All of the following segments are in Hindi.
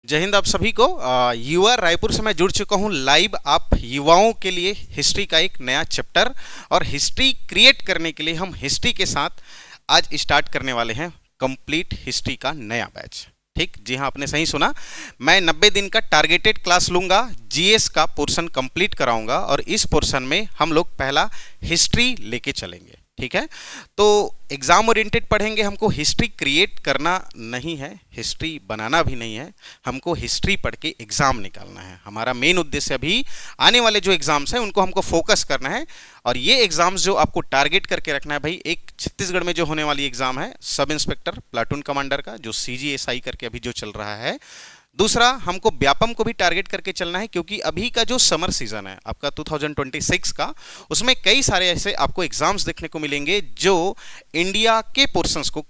जय हिंद आप सभी को। युवा रायपुर से मैं जुड़ चुका हूं लाइव आप युवाओं के लिए हिस्ट्री का एक नया चैप्टर, और हिस्ट्री क्रिएट करने के लिए हम हिस्ट्री के साथ आज स्टार्ट करने वाले हैं कंप्लीट हिस्ट्री का नया बैच। ठीक, जी हाँ, आपने सही सुना। मैं 90 दिन का टारगेटेड क्लास लूंगा, जीएस का पोर्शन कंप्लीट कराऊंगा, और इस पोर्शन में हम लोग पहला हिस्ट्री लेके चलेंगे। ठीक है, तो एग्जाम ओरिएंटेड पढ़ेंगे। हमको हिस्ट्री क्रिएट करना नहीं है, हिस्ट्री बनाना भी नहीं है, हमको हिस्ट्री पढ़ के एग्जाम निकालना है। हमारा मेन उद्देश्य अभी आने वाले जो एग्जाम्स हैं उनको हमको फोकस करना है। और ये एग्जाम्स जो आपको टारगेट करके रखना है भाई, एक छत्तीसगढ़ में जो होने वाली एग्जाम है सब इंस्पेक्टर प्लाटून कमांडर का, जो CGSI करके अभी जो चल रहा है। दूसरा, हमको व्यापम को भी टारगेट करके चलना है, क्योंकि अभी का जो समर सीजन है आपका 2026 का, उसमें कई सारे ऐसे आपको एग्जाम्स देखने को मिलेंगे जो इंडिया के पोर्शंस को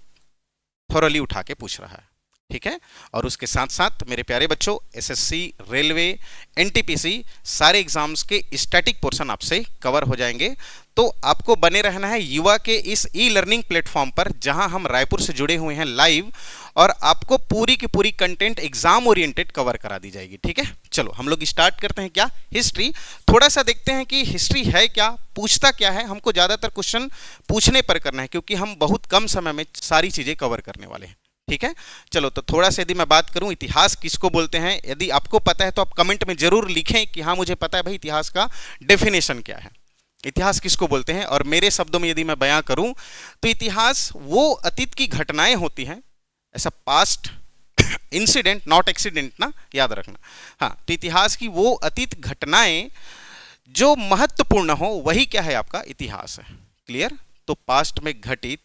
थॉरली उठा के पूछ रहा है। ठीक है, और उसके साथ साथ मेरे प्यारे बच्चों, SSC, रेलवे, NTPC सारे एग्जाम्स के स्टैटिक पोर्शन आपसे कवर हो जाएंगे। तो आपको बने रहना है युवा के इस ई-लर्निंग प्लेटफॉर्म पर, जहां हम रायपुर से जुड़े हुए हैं लाइव, और आपको पूरी की पूरी कंटेंट एग्जाम ओरिएंटेड कवर करा दी जाएगी। ठीक है, चलो हम लोग स्टार्ट करते हैं। क्या हिस्ट्री, थोड़ा सा देखते हैं कि हिस्ट्री है क्या, पूछता क्या है। हमको ज्यादातर क्वेश्चन पूछने पर करना है, क्योंकि हम बहुत कम समय में सारी चीजें कवर करने वाले हैं। ठीक है, चलो तो थोड़ा सा यदि मैं बात करूं, इतिहास किसको बोलते हैं, यदि आपको पता है तो आप कमेंट में जरूर लिखें कि हाँ मुझे पता है भाई इतिहास का डेफिनेशन क्या है, इतिहास किसको बोलते हैं। और मेरे शब्दों में यदि मैं बयां करूं तो इतिहास वो अतीत की घटनाएं होती हैं, ऐसा पास्ट इंसिडेंट नॉट एक्सीडेंट ना, याद रखना। हाँ, तो इतिहास की वो अतीत घटनाएं जो महत्वपूर्ण हो, वही क्या है आपका इतिहास है। क्लियर, तो पास्ट में घटित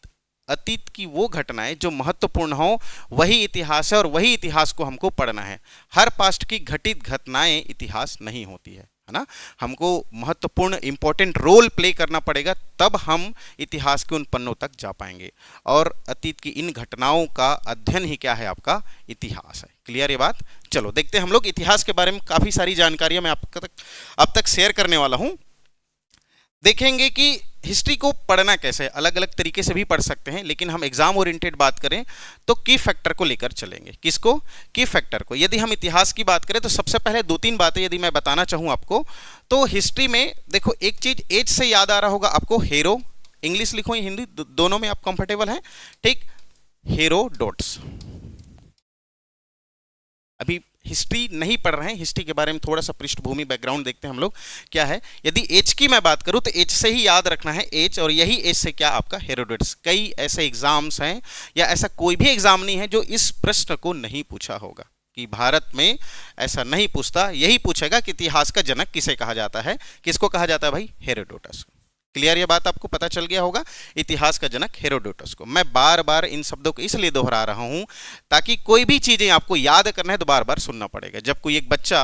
अतीत की वो घटनाएं जो महत्वपूर्ण हो, वही इतिहास है, और वही इतिहास को हमको पढ़ना है। हर पास्ट की घटित घटनाएं इतिहास नहीं होती है ना। हमको महत्वपूर्ण इंपॉर्टेंट रोल प्ले करना पड़ेगा, तब हम इतिहास के उन पन्नों तक जा पाएंगे। और अतीत की इन घटनाओं का अध्ययन ही क्या है, आपका इतिहास है। क्लियर ये बात। चलो देखते हैं हम लोग इतिहास के बारे में काफी सारी जानकारियां मैं अब तक शेयर करने वाला हूं। देखेंगे कि हिस्ट्री को पढ़ना कैसे है, अलग अलग तरीके से भी पढ़ सकते हैं, लेकिन हम एग्जाम ओरिएंटेड बात करें तो की फैक्टर को लेकर चलेंगे। किसको? की फैक्टर को। यदि हम इतिहास की बात करें तो सबसे पहले दो तीन बातें यदि मैं बताना चाहूं आपको, तो हिस्ट्री में देखो, एक चीज एज से याद आ रहा होगा आपको, हेरो, इंग्लिश लिखो या हिंदी, दोनों में आप कंफर्टेबल हैं। ठीक, हेरोडोटस। अभी हिस्ट्री नहीं पढ़ रहे हैं, हिस्ट्री के बारे में थोड़ा सा पृष्ठभूमि बैकग्राउंड देखते हैं हम लोग क्या है। यदि एज की मैं बात करूं तो एज से ही याद रखना है एज, और यही एज से क्या आपका हेरोडोटस। कई ऐसे एग्जाम्स हैं, या ऐसा कोई भी एग्जाम नहीं है जो इस प्रश्न को नहीं पूछा होगा, कि भारत में ऐसा नहीं पूछता। यही पूछेगा कि इतिहास का जनक किसे कहा जाता है। किसको कहा जाता है भाई? हेरोडोटस। क्लियर, ये बात आपको पता चल गया होगा, इतिहास का जनक हेरोडोटस को। मैं बार बार इन शब्दों को इसलिए दोहरा रहा हूं ताकि कोई भी चीजें आपको याद करना है तो बार बार सुनना पड़ेगा। जब कोई एक बच्चा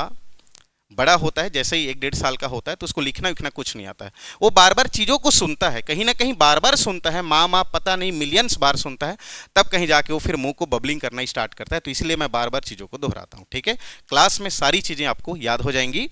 बड़ा होता है, जैसे ही 1-1.5 साल का होता है, तो उसको लिखना विखना कुछ नहीं आता है, वो बार बार चीजों को सुनता है, कहीं ना कहीं बार बार सुनता है, माँ पता नहीं मिलियंस बार सुनता है, तब कहीं जाके वो फिर मुंह को बबलिंग करना स्टार्ट करता है। तो इसलिए मैं बार बार चीजों को दोहराता हूँ। ठीक है, क्लास में सारी चीजें आपको याद हो जाएंगी।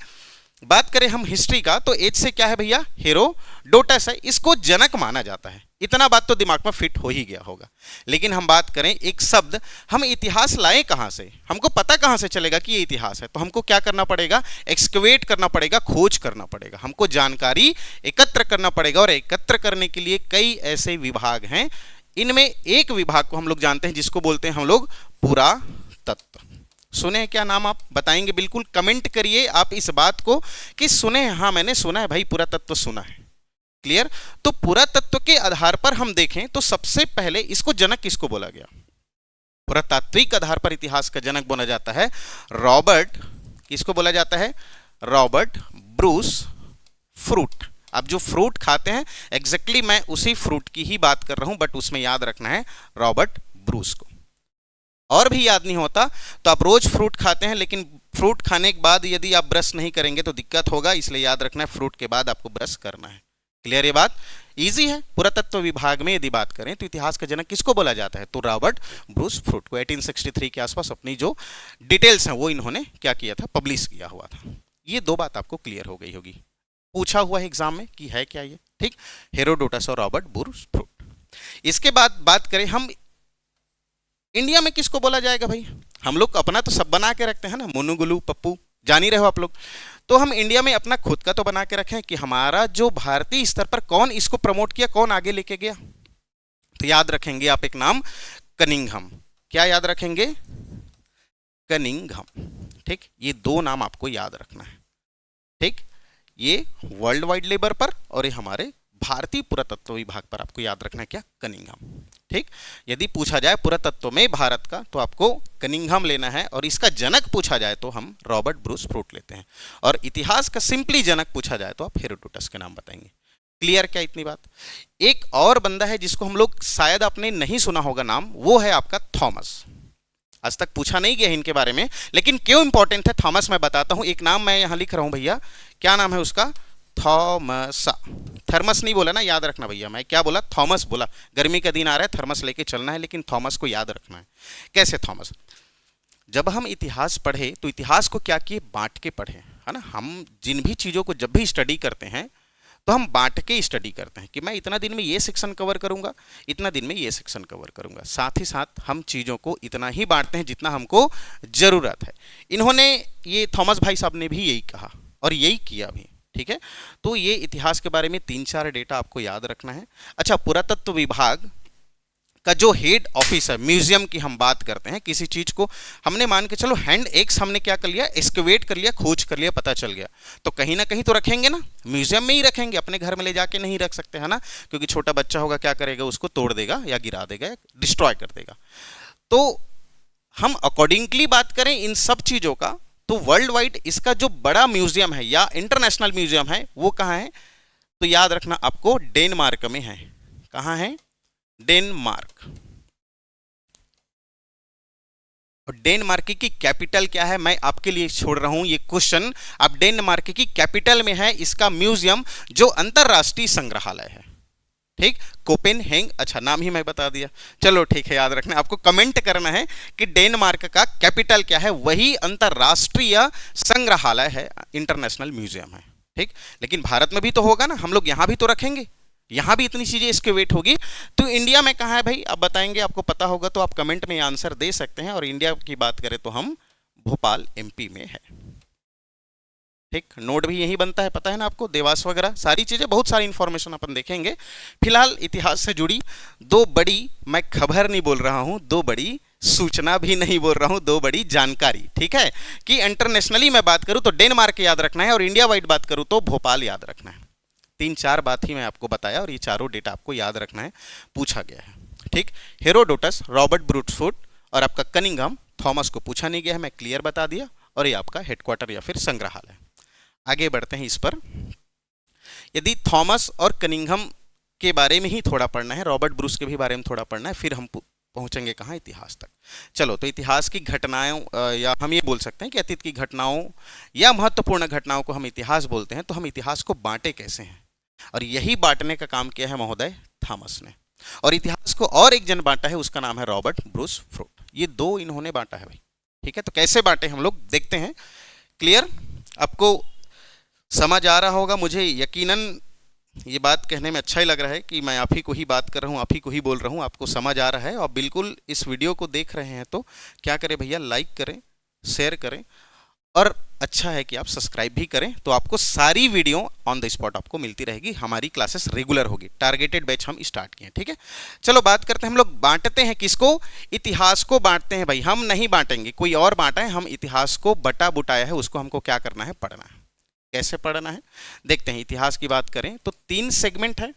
बात करें हम हिस्ट्री का, तो एज से क्या है भैया? हेरोडोटस है, इसको जनक माना जाता है। इतना बात तो दिमाग में फिट हो ही गया होगा। लेकिन हम बात करें एक शब्द, हम इतिहास लाएं कहां से, हमको पता कहां से चलेगा कि ये इतिहास है? तो हमको क्या करना पड़ेगा? एक्सकवेट करना पड़ेगा, खोज करना पड़ेगा, हमको जानकारी एकत्र करना पड़ेगा। और एकत्र करने के लिए कई ऐसे विभाग हैं, इनमें एक विभाग को हम लोग जानते हैं जिसको बोलते हैं हम लोग पुरातत्व। सुने हैं क्या नाम? आप बताएंगे बिल्कुल, कमेंट करिए आप इस बात को कि सुने हैं। हाँ मैंने सुना है भाई, पुरातत्व सुना है। क्लियर, तो पुरातत्व के आधार पर हम देखें तो सबसे पहले इसको जनक किसको बोला गया? पुरातात्विक आधार पर इतिहास का जनक बोला जाता है रॉबर्ट, किसको बोला जाता है? Robert Bruce fruit. अब जो फ्रूट खाते हैं, एग्जैक्टली मैं उसी फ्रूट की ही बात कर रहा हूं, बट उसमें याद रखना है रॉबर्ट ब्रूस को। और भी याद नहीं होता तो आप रोज फ्रूट खाते हैं, लेकिन फ्रूट खाने के बाद यदि आप ब्रश नहीं करेंगे तो दिक्कत होगा, इसलिए याद रखना है फ्रूट के बाद आपको ब्रश करना है। क्लियर, ये बात इजी है। पुरातत्व विभाग में यदि बात करें तो इतिहास का जनक किसको बोला जाता है? तो रॉबर्ट ब्रूस फ्रूट को 1863 के आसपास अपनी जो डिटेल्स हैं वो इन्होंने क्या किया था? पब्लिश किया हुआ था। ये दो बात आपको क्लियर हो गई होगी, पूछा हुआ है एग्जाम में कि है क्या ये। ठीक, हेरोडोटस और रॉबर्ट ब्रूस फ्रूट। इसके बाद बात करें हम इंडिया में किसको बोला जाएगा भाई? हम लोग अपना तो सब बना के रखते हैं ना, मुन्नू गुल्लू पप्पू, जान ही रहे हो आप लोग। तो हम इंडिया में अपना खुद का तो बना के रखें कि हमारा जो भारतीय स्तर पर कौन इसको प्रमोट किया, कौन आगे लेके गया। तो याद रखेंगे आप एक नाम, कनिंघम। क्या याद रखेंगे? कनिंघम। ठीक, ये दो नाम आपको याद रखना है। ठीक, ये वर्ल्ड वाइड लेवल पर और ये हमारे भारतीय पुरातत्व विभाग पर आपको याद रखना है क्या? कनिंघम। ठीक, यदि पूछा जाए पुरातत्व में भारत का तो आपको कनिंघम लेना है, और इसका जनक पूछा जाए तो हम रॉबर्ट ब्रूस फ्रूट लेते हैं, और इतिहास का सिंपली जनक पूछा जाए तो आप हेरोडोटस के नाम बताएंगे। क्लियर क्या इतनी बात? एक और बंदा है जिसको हम लोग शायद आपने नहीं सुना होगा नाम, वो है आपका थॉमस। आज तक पूछा नहीं गया इनके बारे में, लेकिन क्यों इंपॉर्टेंट है थॉमस मैं बताता हूं। एक नाम मैं यहां लिख रहा हूं भैया, क्या नाम है उसका? थॉमस। थर्मस नहीं बोला ना, याद रखना भैया, मैं क्या बोला? थॉमस बोला। गर्मी का दिन आ रहा है, थर्मस लेके चलना है, लेकिन थॉमस को याद रखना है। कैसे थॉमस? जब हम इतिहास पढ़े तो इतिहास को क्या किए? बांट के पढ़े, है ना। हम जिन भी चीज़ों को जब भी स्टडी करते हैं तो हम बांट के स्टडी करते हैं कि मैं इतना दिन में ये सेक्शन कवर करूंगा, इतना दिन में ये सेक्शन कवर करूंगा। साथ ही साथ हम चीज़ों को इतना ही बांटते हैं जितना हमको ज़रूरत है। इन्होंने, ये थॉमस भाई साहब ने भी यही कहा और यही किया भी। ठीक है, तो ये इतिहास के बारे में 3-4 डेटा आपको याद रखना है। अच्छा, पुरातत्व विभाग का जो हेड ऑफिस है, म्यूजियम की हम बात करते हैं, किसी चीज को हमने मान के चलो हैंड एक्स हमने क्या कर लिया? एक्सकवेट कर लिया, खोज कर लिया, पता चल गया, तो कहीं ना कहीं तो रखेंगे ना, म्यूजियम में ही रखेंगे, अपने घर में ले जाके नहीं रख सकते, है ना, क्योंकि छोटा बच्चा होगा क्या करेगा? उसको तोड़ देगा या गिरा देगा, डिस्ट्रॉय कर देगा। तो हम अकॉर्डिंगली बात करें इन सब चीजों का, तो वर्ल्ड वाइड इसका जो बड़ा म्यूजियम है या इंटरनेशनल म्यूजियम है वो कहाँ है? तो याद रखना आपको, डेनमार्क में है। कहाँ है? डेनमार्क। और डेनमार्क की कैपिटल क्या है? मैं आपके लिए छोड़ रहा हूं ये क्वेश्चन। अब डेनमार्क की कैपिटल में है इसका म्यूजियम, जो अंतरराष्ट्रीय संग्रहालय है। ठीक, कोपेनहेगन। अच्छा, नाम ही मैं बता दिया, चलो ठीक है, याद रखना। आपको कमेंट करना है कि डेनमार्क का कैपिटल क्या है, वही अंतरराष्ट्रीय संग्रहालय है, इंटरनेशनल म्यूजियम है। ठीक, लेकिन भारत में भी तो होगा ना, हम लोग यहां भी तो रखेंगे, यहां भी इतनी चीजें इसके वेट होगी। तो इंडिया में कहाँ है भाई? आप बताएंगे, आपको पता होगा तो आप कमेंट में आंसर दे सकते हैं। और इंडिया की बात करें तो हम भोपाल एमपी में है। ठीक, नोट भी यही बनता है, पता है ना आपको, देवास वगैरह सारी चीजें, बहुत सारी इंफॉर्मेशन अपन देखेंगे। फिलहाल इतिहास से जुड़ी दो बड़ी, मैं खबर नहीं बोल रहा हूं, दो बड़ी सूचना भी नहीं बोल रहा हूं, दो बड़ी जानकारी। ठीक है, कि इंटरनेशनली मैं बात करूं तो डेनमार्क याद रखना है, और इंडिया वाइड बात करूं तो भोपाल याद रखना है। 3-4 बात ही मैं आपको बताया, और ये चारों डेटा आपको याद रखना है, पूछा गया है। ठीक, हेरोडोटस, रॉबर्ट ब्रूस फ्रूट और आपका कनिंघम, थॉमस को पूछा नहीं गया है, मैं क्लियर बता दिया, और ये आपका हेडक्वार्टर या फिर संग्रहालय। आगे बढ़ते हैं इस पर। यदि थॉमस और कनिंघम के बारे में ही थोड़ा पढ़ना है, रॉबर्ट ब्रूस के भी बारे में थोड़ा पढ़ना है, फिर हम पहुंचेंगे कहाँ? इतिहास तक। चलो, तो इतिहास की घटनाओं, या हम ये बोल सकते हैं कि अतीत की घटनाओं या महत्वपूर्ण घटनाओं को हम इतिहास बोलते हैं। तो हम इतिहास को बांटे कैसे हैं? और यही बांटने का काम किया है महोदय थॉमस ने। और इतिहास को और एक जन बांटा है, उसका नाम है रॉबर्ट ब्रूस फ्रूट। ये दो इन्होंने बांटा है भाई। ठीक है, तो कैसे बांटे हम लोग देखते हैं। क्लियर? आपको समझ आ रहा होगा, मुझे यकीनन ये बात कहने में अच्छा ही लग रहा है कि मैं आप ही को ही बात कर रहा हूँ, आप ही को ही बोल रहा हूँ, आपको समझ आ रहा है। और बिल्कुल इस वीडियो को देख रहे हैं तो क्या करें भैया? लाइक करें, शेयर करें, और अच्छा है कि आप सब्सक्राइब भी करें, तो आपको सारी वीडियो ऑन द स्पॉट आपको मिलती रहेगी। हमारी क्लासेस रेगुलर होगी, टारगेटेड बैच हम स्टार्ट किए। ठीक है, चलो बात करते हैं। हम लोग बांटते हैं किसको? इतिहास को बांटते हैं भाई। हम नहीं बांटेंगे, कोई और बांटा है, हम इतिहास को बटा बुटाया है, उसको हमको क्या करना है? पढ़ना है। कैसे पढ़ना है देखते हैं। इतिहास की बात करें तो 3 सेगमेंट है,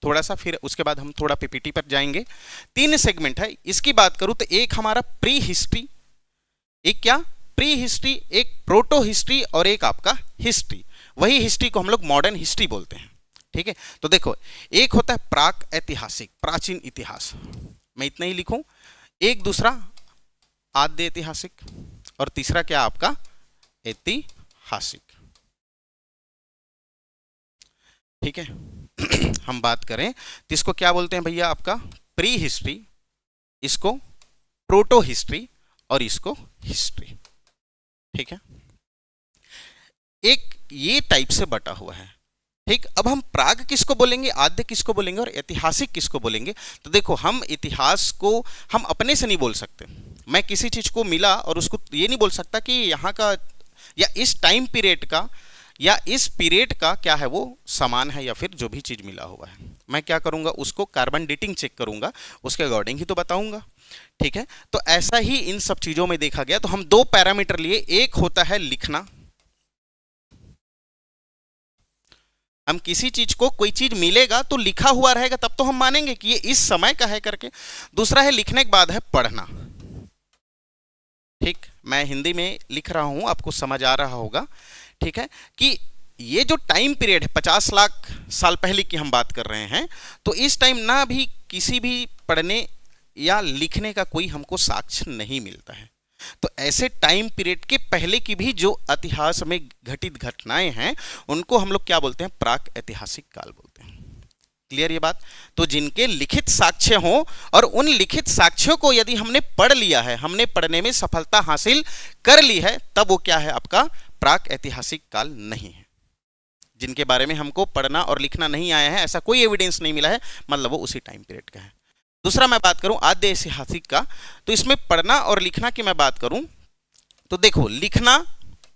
थोड़ा सा, फिर उसके बाद हम थोड़ा पीपीटी पर जाएंगे। 3 सेगमेंट है। इसकी बात करूं तो एक हमारा प्री हिस्ट्री, एक क्या? प्री हिस्ट्री, एक प्रोटो हिस्ट्री, और एक आपका हिस्ट्री। वही हिस्ट्री को हम लोग मॉडर्न हिस्ट्री बोलते हैं। ठीक है, तो देखो, एक होता है प्राक ऐतिहासिक, प्राचीन इतिहास, मैं इतना ही लिखूं। एक दूसरा आद्य ऐतिहासिक, और तीसरा क्या? आपका ऐतिहासिक। ठीक है, हम बात करें तो इसको क्या बोलते हैं भैया? आपका प्री हिस्ट्री, इसको प्रोटो हिस्ट्री, और इसको हिस्ट्री। ठीक है, एक ये टाइप से बटा हुआ है। ठीक, अब हम प्राग किसको बोलेंगे, आद्य किसको बोलेंगे, और ऐतिहासिक किसको बोलेंगे? तो देखो, हम इतिहास को हम अपने से नहीं बोल सकते, मैं किसी चीज को मिला और उसको ये नहीं बोल सकता कि यहाँ का या इस टाइम पीरियड का या इस पीरियड का क्या है वो समान है या फिर जो भी चीज मिला हुआ है, मैं क्या करूंगा उसको कार्बन डेटिंग चेक करूंगा, उसके अकॉर्डिंग ही तो बताऊंगा। ठीक है, तो ऐसा ही इन सब चीजों में देखा गया। तो हम दो पैरामीटर लिए, एक होता है लिखना, हम किसी चीज को कोई चीज मिलेगा तो लिखा हुआ रहेगा तब तो हम मानेंगे कि ये इस समय का है करके। दूसरा है लिखने के बाद है पढ़ना। ठीक, मैं हिंदी में लिख रहा हूं, आपको समझ आ रहा होगा। ठीक है, कि ये जो टाइम पीरियड है 50 लाख साल पहले की हम बात कर रहे हैं, तो इस टाइम ना भी किसी भी पढ़ने या लिखने का कोई हमको साक्ष्य नहीं मिलता है। तो ऐसे टाइम पीरियड के पहले की भी जो इतिहास में घटित घटनाएं हैं उनको हम लोग क्या बोलते हैं, प्राक ऐतिहासिक काल बोलते हैं। क्लियर ये बात? तो जिनके लिखित साक्ष्य हो और उन लिखित साक्ष्यों को यदि हमने पढ़ लिया है, हमने पढ़ने में सफलता हासिल कर ली है, तब वो क्या है, आपका प्राक ऐतिहासिक काल नहीं है। जिनके बारे में हमको पढ़ना और लिखना नहीं आया है, ऐसा कोई एविडेंस नहीं मिला है, मतलब वो उसी टाइम पीरियड का है। दूसरा मैं बात करूं आद्य ऐतिहासिक का, तो इसमें पढ़ना और लिखना की मैं बात करूं तो देखो, लिखना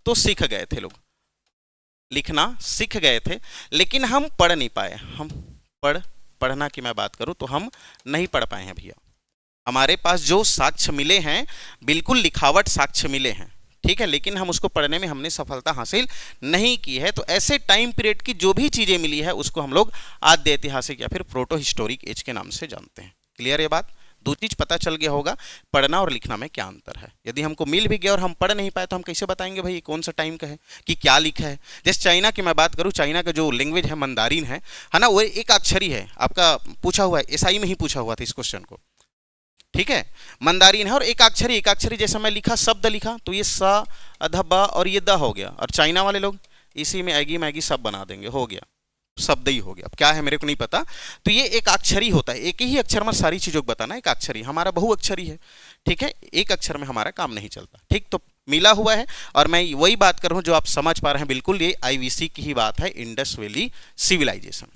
तो सीख गए थे लोग, लिखना सीख गए थे, लेकिन हम पढ़ नहीं पाए। हम पढ़ना की मैं बात करूं तो हम नहीं पढ़ पाए हैं भैया। हमारे पास जो साक्ष्य मिले हैं बिल्कुल लिखावट साक्ष्य मिले हैं, ठीक है, लेकिन हम उसको पढ़ने में हमने सफलता हासिल नहीं की है। तो ऐसे टाइम पीरियड की जो भी चीजें मिली है उसको हम लोग आद्य ऐतिहासिक या फिर प्रोटो हिस्टोरिक एज के नाम से जानते हैं। क्लियर ये बात? दो चीज पता चल गया होगा, पढ़ना और लिखना में क्या अंतर है। यदि हमको मिल भी गया और हम पढ़ नहीं पाए तो हम कैसे बताएंगे भाई कौन सा टाइम का है, कि क्या लिखा है। जैसे चाइना की मैं बात करूं, चाइना का जो लैंग्वेज है मंदारिन है ना, वो एक अक्षरी है। आपका पूछा हुआ है, एसआई में ही पूछा हुआ था इस क्वेश्चन को। ठीक है, मंदारिन है और एक अक्षरी जैसे मैं लिखा, शब्द लिखा तो ये सा अध बा और ये द हो गया। और चाइना वाले लोग इसी में एगी मैगी सब बना देंगे, हो गया, शब्द ही हो गया। अब क्या है मेरे को नहीं पता। तो ये एक अक्षरी होता है, एक ही अक्षर में सारी चीजों को बताना। एक अक्षरी हमारा बहुअक्षरी है, ठीक है, एक अक्षर में हमारा काम नहीं चलता। ठीक, तो मिला हुआ है और मैं वही बात कर रहा हूं जो आप समझ पा रहे हैं बिल्कुल, ये आईवीसी की ही बात है, इंडस वैली सिविलाइजेशन।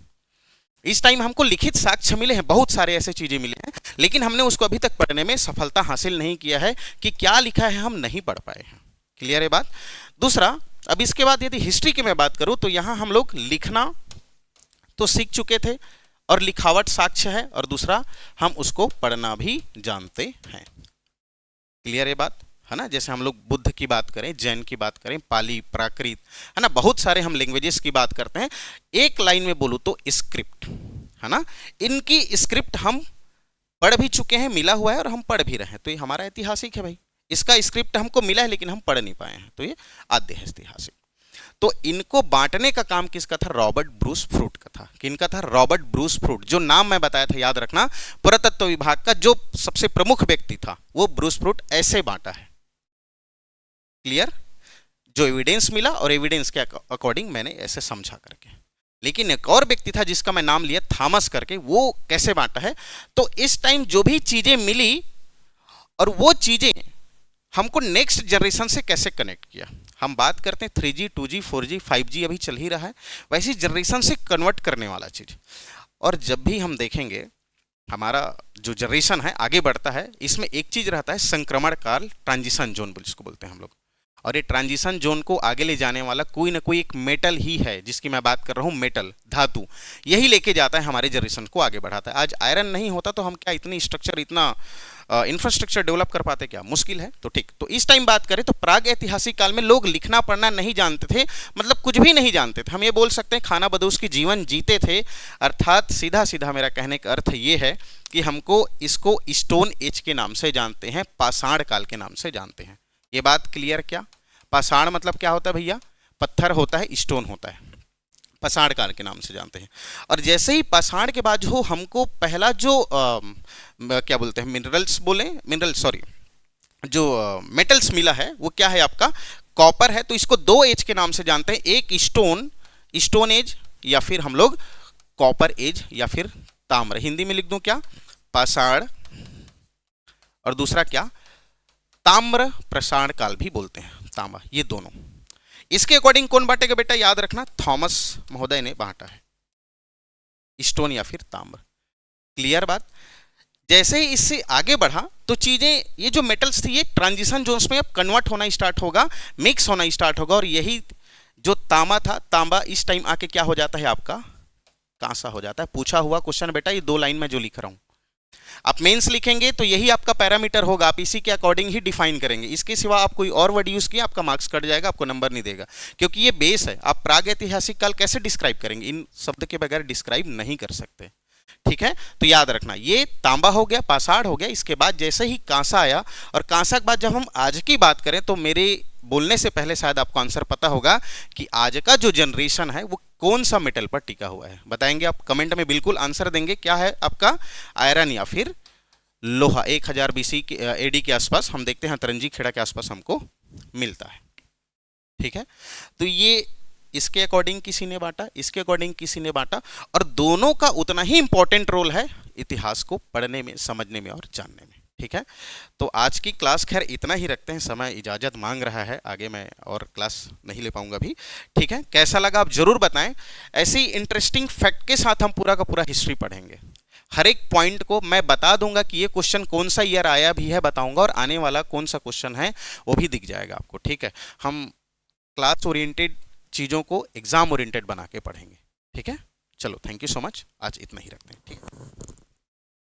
इस टाइम हमको लिखित साक्ष्य मिले हैं, बहुत सारे ऐसे चीजें मिले हैं, लेकिन हमने उसको अभी तक पढ़ने में सफलता हासिल नहीं किया है कि क्या लिखा है हम नहीं पढ़ पाए हैं। क्लियर है बात? दूसरा, अब इसके बाद यदि हिस्ट्री की मैं बात करूं तो यहां हम लोग लिखना तो सीख चुके थे और लिखावट साक्ष्य है, और दूसरा हम उसको पढ़ना भी जानते हैं। क्लियर है बात? है ना, जैसे हम लोग बुद्ध की बात करें, जैन की बात करें, पाली, प्राकृत, है ना, बहुत सारे हम लैंग्वेजेस की बात करते हैं। एक लाइन में बोलूं तो स्क्रिप्ट, है ना, इनकी स्क्रिप्ट हम पढ़ भी चुके हैं, मिला हुआ है और हम पढ़ भी रहे हैं, तो ये हमारा ऐतिहासिक है भाई। इसका स्क्रिप्ट हमको मिला है लेकिन हम पढ़ नहीं पाए हैं, तो ये आद्य ऐतिहासिक। तो इनको बांटने का काम किसका था? रॉबर्ट ब्रूस फ्रूट का था। किनका था? Robert Bruce fruit. जो नाम मैं बताया था याद रखना, पुरातत्व विभाग का जो सबसे प्रमुख व्यक्ति था वो ब्रूस फ्रूट। ऐसे बांटा है। क्लियर? जो एविडेंस मिला और एविडेंस के अकॉर्डिंग मैंने ऐसे समझा करके। लेकिन एक और व्यक्ति था जिसका मैं नाम लिया थॉमस करके, वो कैसे बांटा है? तो इस टाइम जो भी चीजें मिली और वो चीजें हमको नेक्स्ट जनरेशन से कैसे कनेक्ट किया। हम बात करते हैं 3G 2G 4G 5G अभी चल ही रहा है, वैसी जनरेशन से कन्वर्ट करने वाला चीज। और जब भी हम देखेंगे हमारा जो जनरेशन है आगे बढ़ता है, इसमें एक चीज रहता है संक्रमण काल, ट्रांजिशन जोन जिसको बोलते हैं हम लोग। और ये ट्रांजिशन जोन को आगे ले जाने वाला कोई ना कोई एक मेटल ही है, जिसकी मैं बात कर रहा हूँ, मेटल, धातु, यही लेके जाता है हमारे जनरेशन को आगे बढ़ाता है। आज आयरन नहीं होता तो हम क्या इतनी स्ट्रक्चर, इतना इंफ्रास्ट्रक्चर डेवलप कर पाते? क्या मुश्किल है। तो ठीक, तो इस टाइम बात करें तो प्राग ऐतिहासिक काल में लोग लिखना पढ़ना नहीं जानते थे, मतलब कुछ भी नहीं जानते थे। हम ये बोल सकते हैं खाना बदोश की जीवन जीते थे। अर्थात सीधा सीधा मेरा कहने का अर्थ ये है कि हमको इसको स्टोन एज के नाम से जानते हैं, पाषाण काल के नाम से जानते हैं। ये बात क्लियर? क्या पाषाण मतलब क्या होता है भैया? पत्थर होता है, स्टोन होता है, पाषाण काल के नाम से जानते हैं। और जैसे ही पाषाण के बाद जो हमको पहला जो क्या बोलते हैं, जो मेटल्स मिला है वो क्या है आपका? कॉपर है। तो इसको दो एज के नाम से जानते हैं, एक स्टोन एज या फिर हम लोग कॉपर एज या फिर ताम्र। हिंदी में लिख दूं क्या? पाषाण, और दूसरा क्या? ताम्र प्रसारण काल भी बोलते हैं, तांबा, ये दोनों। इसके अकॉर्डिंग कौन बांटेगा बेटा? याद रखना, थॉमस महोदय ने बांटा है, स्टोन या फिर ताम्र। क्लियर बात? जैसे ही इससे आगे बढ़ा तो चीजें, ये जो मेटल्स थी ये ट्रांजिशन जोन्स में अब कन्वर्ट होना स्टार्ट होगा, मिक्स होना स्टार्ट होगा, और यही जो तांबा था, तांबा इस टाइम आके क्या हो जाता है आपका, कांसा हो जाता है। पूछा हुआ क्वेश्चन बेटा, ये 2 लाइन में जो लिख रहा हूं, आप मेंस लिखेंगे तो यही आपका पैरामीटर होगा, आप इसी के अकॉर्डिंग ही डिफाइन करेंगे। इसके सिवा आप कोई और वर्ड यूज किया आपका मार्क्स कट जाएगा, आपको नंबर नहीं देगा, क्योंकि ये बेस है। आप प्रागैतिहासिक काल कैसे डिस्क्राइब करेंगे, इन शब्द के बगैर डिस्क्राइब नहीं कर सकते। ठीक है, तो याद रखना, ये तांबा हो गया, पाषाण हो गया, इसके बाद जैसे ही कांसा आया, और कांसा के बाद जब हम आज की बात करें तो मेरे बोलने से पहले शायद आपको आंसर पता होगा कि आज का जो जनरेशन है वो कौन सा मेटल पर टिका हुआ है। बताएंगे आप, कमेंट में बिल्कुल आंसर देंगे, क्या है आपका, आयरन या फिर लोहा। 1000 बीसी के एडी के आसपास हम देखते हैं, तरंजी खेड़ा के आसपास हमको मिलता है। ठीक है, तो ये इसके अकॉर्डिंग किसी ने बांटा, इसके अकॉर्डिंग किसी ने बांटा, और दोनों का उतना ही इंपॉर्टेंट रोल है इतिहास को पढ़ने में, समझने में और जानने में। ठीक है, तो आज की क्लास खैर इतना ही रखते हैं, समय इजाजत मांग रहा है, आगे मैं और क्लास नहीं ले पाऊंगा भी। ठीक है, कैसा लगा आप जरूर बताएं। ऐसे ही इंटरेस्टिंग फैक्ट के साथ हम पूरा का पूरा हिस्ट्री पढ़ेंगे, हर एक पॉइंट को मैं बता दूंगा कि ये क्वेश्चन कौन सा ईयर आया भी है बताऊंगा, और आने वाला कौन सा क्वेश्चन है वो भी दिख जाएगा आपको। ठीक है, हम क्लास ओरिएंटेड चीज़ों को एग्जाम ओरिएंटेड बना के पढ़ेंगे। ठीक है, चलो थैंक यू सो मच, आज इतना ही रखते हैं। ठीक है।